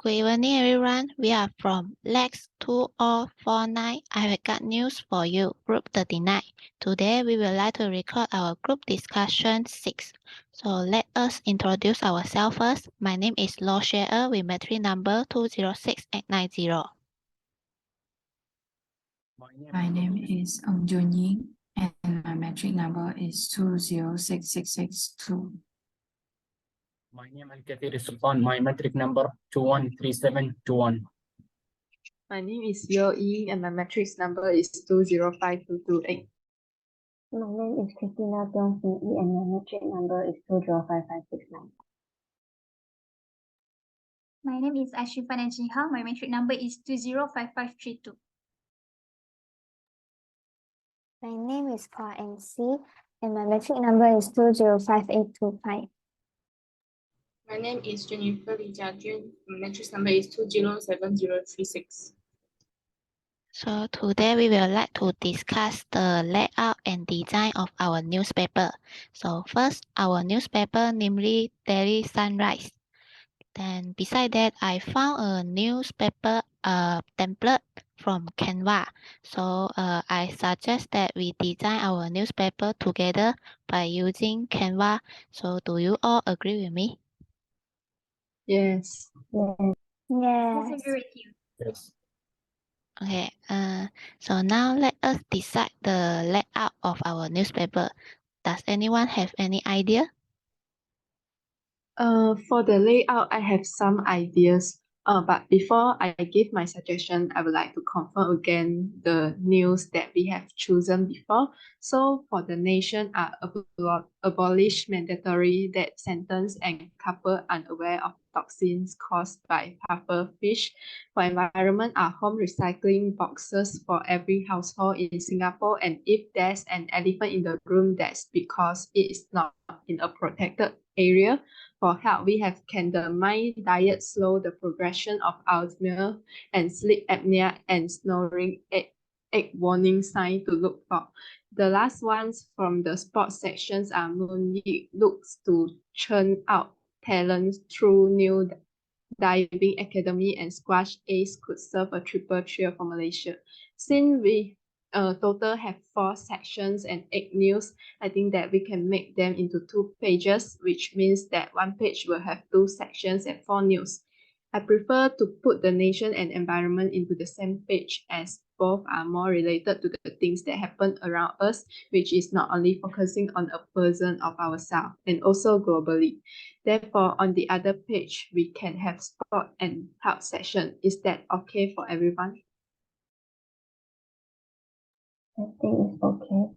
Good evening, everyone. We are from LAX2049. I have got news for you, Group 39. Today, we would like to record our group discussion 6. So let us introduce ourselves first. My name is Lo Share with metric number 206890. My name is Jun Ying, and my metric number is 206662. My name is Kathir Sultan. My metric number 213721. My name is Yo Ying and my matrix number is 205228. My name is Christina Tiong Yi and my metric number is 205569. My name is Ashifan Jiha. My metric number is 205532. My name is Paul MC and my metric number is 205825. My name is Jennifer Li Jiajun. My matrix number is 207036. So today we will like to discuss the layout and design of our newspaper. So first, our newspaper, namely Daily Sunrise. Then beside that, I found a newspaper template from Canva. So I suggest that we design our newspaper together by using Canva. So do you all agree with me? Yes. Yes, I Yes. agree with you. Yes. Okay, so now let us decide the layout of our newspaper. Does anyone have any idea? For the layout, I have some ideas. But before I give my suggestion, I would like to confirm again the news that we have chosen before. So for the nation are abolish mandatory death sentence and couple unaware of toxins caused by puffer fish. For environment are home recycling boxes for every household in Singapore. And if there's an elephant in the room, that's because it is not in a protected area. For health, we have can the mind diet slow the progression of Alzheimer's and sleep apnea and snoring egg warning sign to look for. The last ones from the sports sections are Moonlit looks to churn out talent through new diving academy and squash ace could serve a triple cheer for Malaysia. Since we total have 4 sections and 8 news, I think that we can make them into 2 pages, which means that 1 page will have 2 sections and 4 news. I prefer to put the nation and environment into the same page as both are more related to the things that happen around us, which is not only focusing on a person of ourselves and also globally. Therefore, on the other page, we can have sport and health section. Is that okay for everyone? I think it's okay.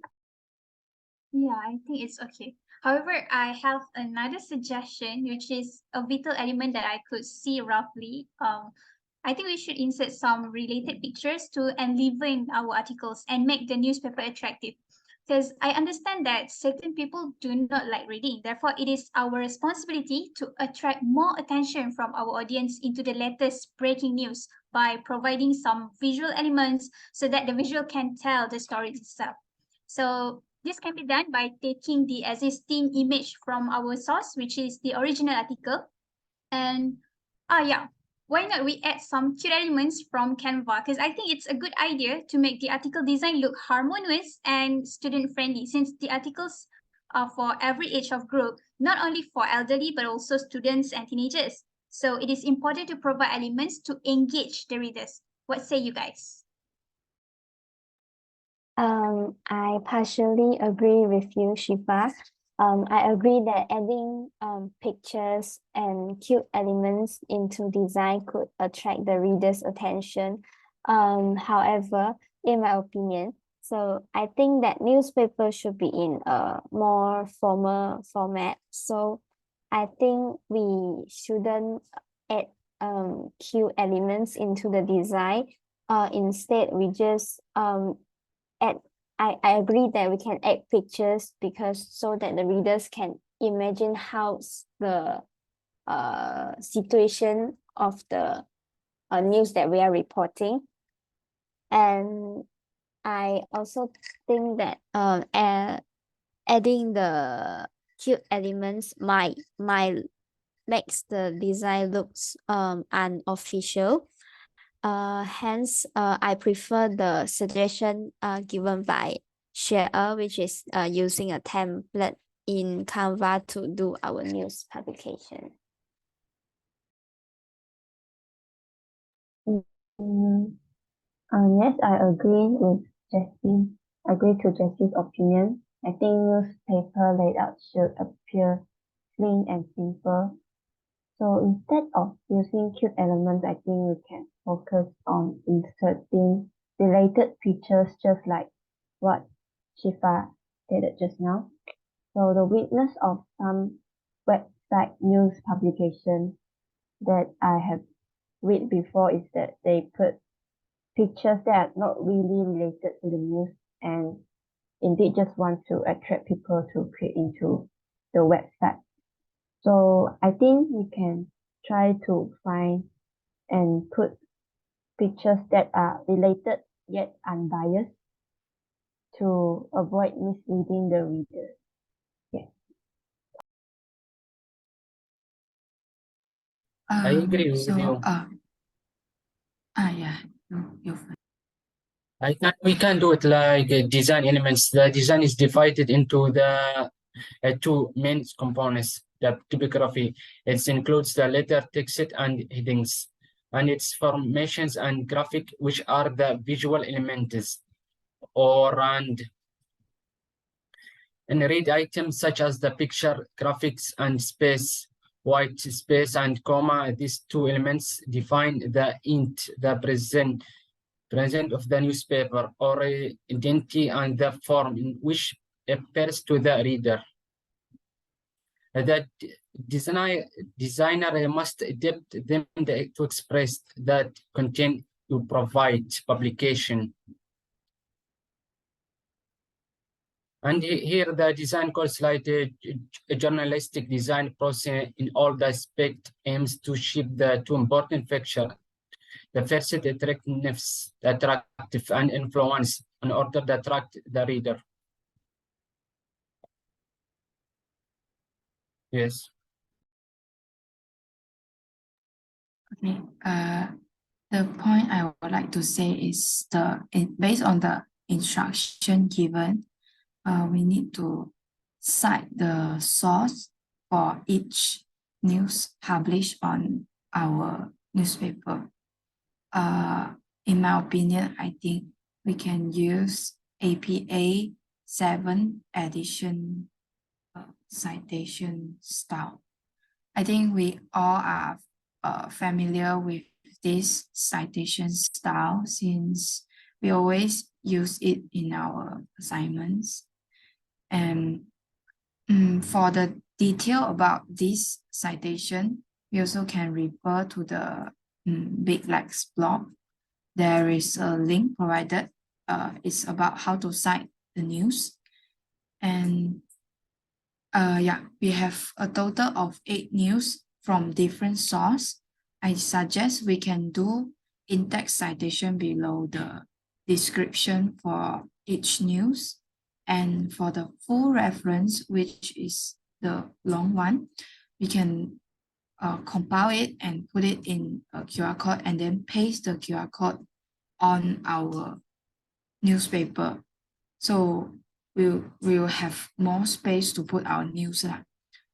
Yeah, I think it's okay. However, I have another suggestion, which is a vital element that I could see roughly. I think we should insert some related pictures to enliven our articles and make the newspaper attractive. Because I understand that certain people do not like reading. Therefore, it is our responsibility to attract more attention from our audience into the latest breaking news by providing some visual elements so that the visual can tell the story itself. So this can be done by taking the existing image from our source, which is the original article. And why not we add some cute elements from Canva? Because I think it's a good idea to make the article design look harmonious and student-friendly, since the articles are for every age of group, not only for elderly, but also students and teenagers. So it is important to provide elements to engage the readers. What say you guys? I partially agree with you, Shifa. I agree that adding pictures and cute elements into design could attract the reader's attention. However, in my opinion, so I think that newspaper should be in a more formal format. So I think we shouldn't add cute elements into the design. Instead, we just I agree that we can add pictures because so that the readers can imagine how the situation of the news that we are reporting. And I also think that adding the cute elements might makes the design looks unofficial. Hence, I prefer the suggestion given by Share, which is using a template in Canva to do our news publication. Yes, I agree to Jessie's opinion. I think newspaper layout should appear clean and simple. So instead of using cute elements, I think we can focus on inserting related features just like what Shifa stated just now. So the weakness of some website news publication that I have read before is that they put pictures that are not really related to the news and indeed just want to attract people to click into the website. So I think we can try to find and put pictures that are related yet unbiased to avoid misleading the reader. Yeah. I agree with you. Yeah, you're fine. We can do it like design elements. The design is divided into the two main components. The typography, it includes the letter, text, and headings, and its formations and graphic, which are the visual elements, and read items such as the picture, graphics, and space, white space, and comma. These two elements define the int, the present of the newspaper or identity and the form in which appears to the reader. The designer must adapt them to express that content to provide publication. And here the design course like a journalistic design process in all the aspect aims to shape the two important features. The first is attractive and influence in order to attract the reader. Yes. Okay. The point I would like to say is based on the instruction given, we need to cite the source for each news published on our newspaper. In my opinion, I think we can use APA 7 edition citation style. I think we all are familiar with this citation style since we always use it in our assignments. And for the detail about this citation, we also can refer to the Big LAX blog. There is a link provided. It's about how to cite the news. And yeah, we have a total of 8 news from different sources. I suggest we can do in-text citation below the description for each news. And for the full reference, which is the long one, we can compile it and put it in a QR code and then paste the QR code on our newspaper. So we'll have more space to put our news. Do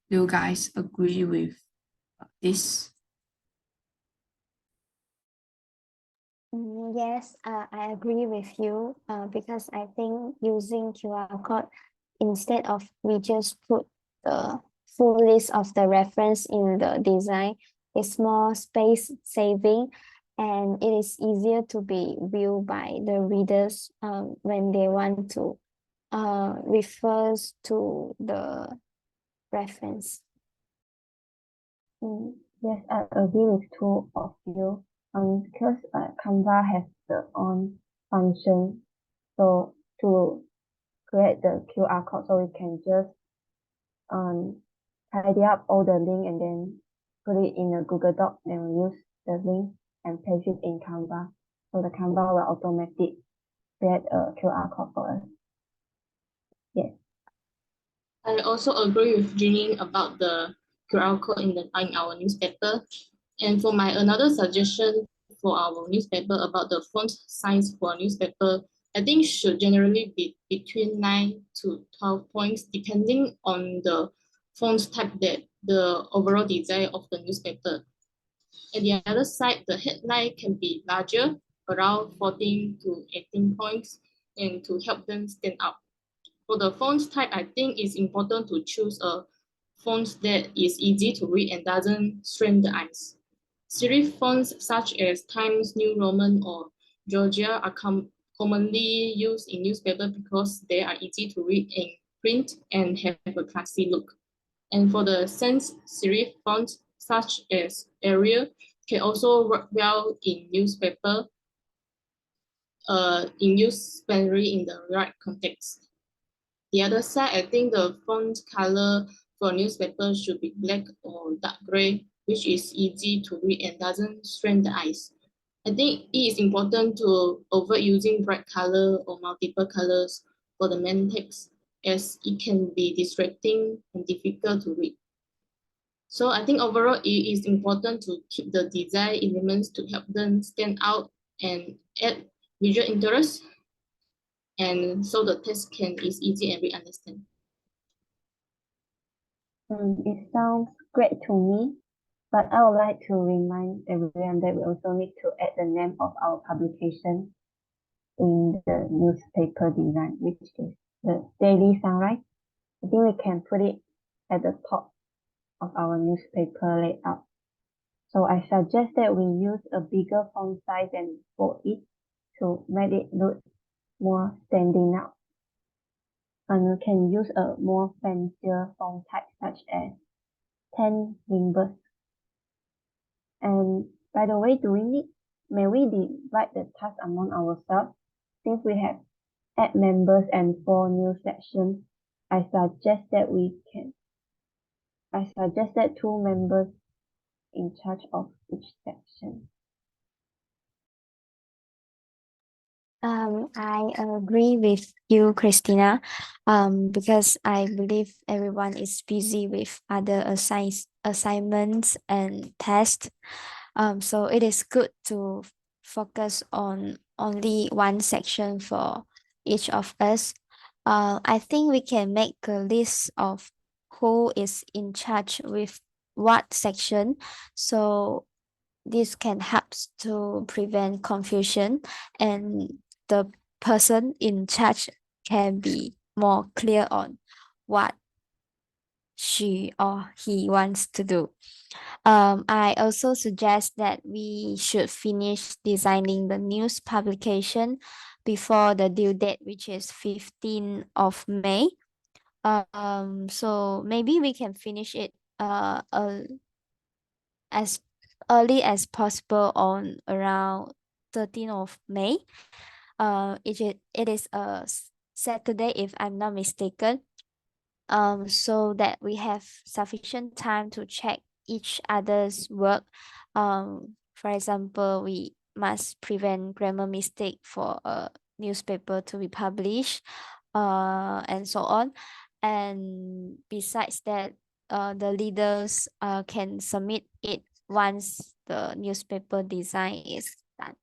you guys agree with this? Yes, I agree with you because I think using QR code instead of we just put the full list of the reference in the design is more space saving and it is easier to be viewed by the readers when they want to refers to the reference. Yes, I agree with two of you. Because Canva has the own function, so to create the QR code, so we can just tidy up all the link and then put it in a Google Doc, then we use the link and paste it in Canva. So the Canva will automatically create a QR code for us. Yes. I also agree with Jeannie about the QR code in our newspaper. And for my another suggestion for our newspaper about the font size for newspaper, I think should generally be between 9 to 12 points, depending on the font type that the overall design of the newspaper. At the other side, the headline can be larger, around 14 to 18 points, and to help them stand out. For the font type, I think it's important to choose a font that is easy to read and doesn't strain the eyes. Serif fonts such as Times New Roman or Georgia are commonly used in newspaper because they are easy to read in print and have a classy look. And for the sans serif fonts such as Arial can also work well in newspaper, in use sparingly in the right context. The other side, I think the font color for newspaper should be black or dark gray, which is easy to read and doesn't strain the eyes. I think it is important to avoid using bright color or multiple colors for the main text, as it can be distracting and difficult to read. So I think overall it is important to keep the design elements to help them stand out and add visual interest, and so the text is easy and we understand. It sounds great to me, but I would like to remind everyone that we also need to add the name of our publication in the newspaper design, which is the Daily Sunrise. I think we can put it at the top of our newspaper layout. So I suggest that we use a bigger font size and bold it to make it look more standing out. And we can use a more fancier font type such as 10 Nimbus. And by the way, may we divide the task among ourselves? Since we have 8 members and 4 new sections, I suggest that 2 members in charge of each section. I agree with you, Christina, because I believe everyone is busy with other assignments and tests. So it is good to focus on only one section for each of us. I think we can make a list of who is in charge with what section. So this can help to prevent confusion, and the person in charge can be more clear on what she or he wants to do. I also suggest that we should finish designing the news publication before the due date, which is 15th of May. So maybe we can finish it as early as possible on around 13th of May. It is a Saturday if I'm not mistaken. So that we have sufficient time to check each other's work. For example, we must prevent grammar mistake for a newspaper to be published, and so on. And besides that, the leaders can submit it once the newspaper design is done.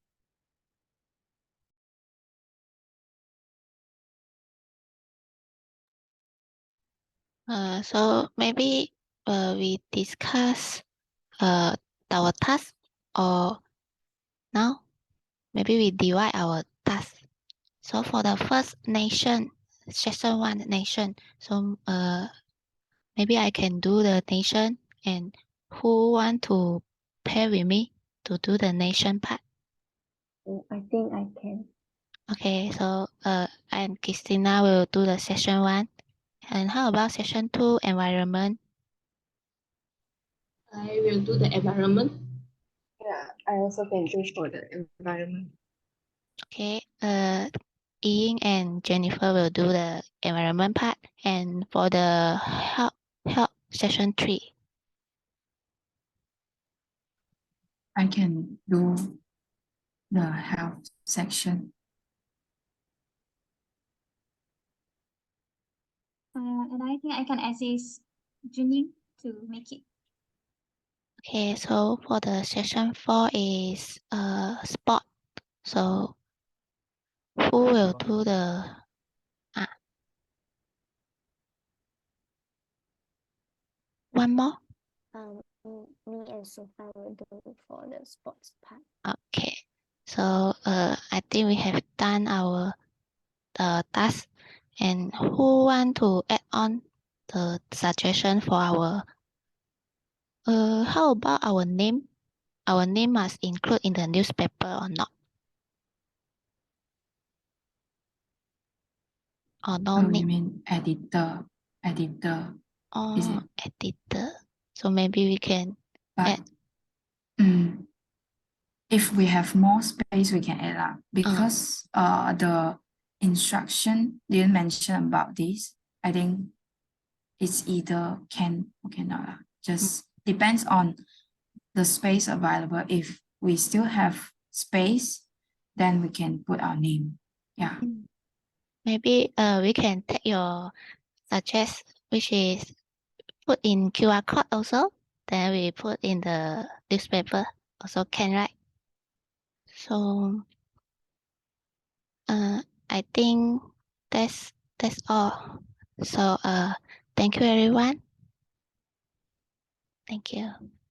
So maybe we discuss our task, or now maybe we divide our task. So for the first nation, section 1 nation, so maybe I can do the nation, and who want to pair with me to do the nation part? I think I can. Okay, so and Christina will do the section 1. And how about section 2, environment? I will do the environment. Yeah, I also can do for the environment. Okay, Ying and Jennifer will do the environment part, and for the help section 3. I can do the health section. And I think I can assist Junying to make it Okay, so for the session 4 is sport. So who will do the one more? Me and Sofa will do for the sports part. Okay, so I think we have done our task, and who want to add on the suggestion for our how about our name? Our name must include in the newspaper or not? Or no Oh, you need? mean editor, is Oh, it? editor. So maybe we can But add. if we have more space, we can add up because the instruction didn't mention about this. I think it's either can or cannot. Just depends on the space available. If we still have space, then we can put our name. Yeah. Maybe we can take your suggest, which is put in QR code also. Then we put in the newspaper also can, right? So I think that's all. So thank you everyone. Thank you.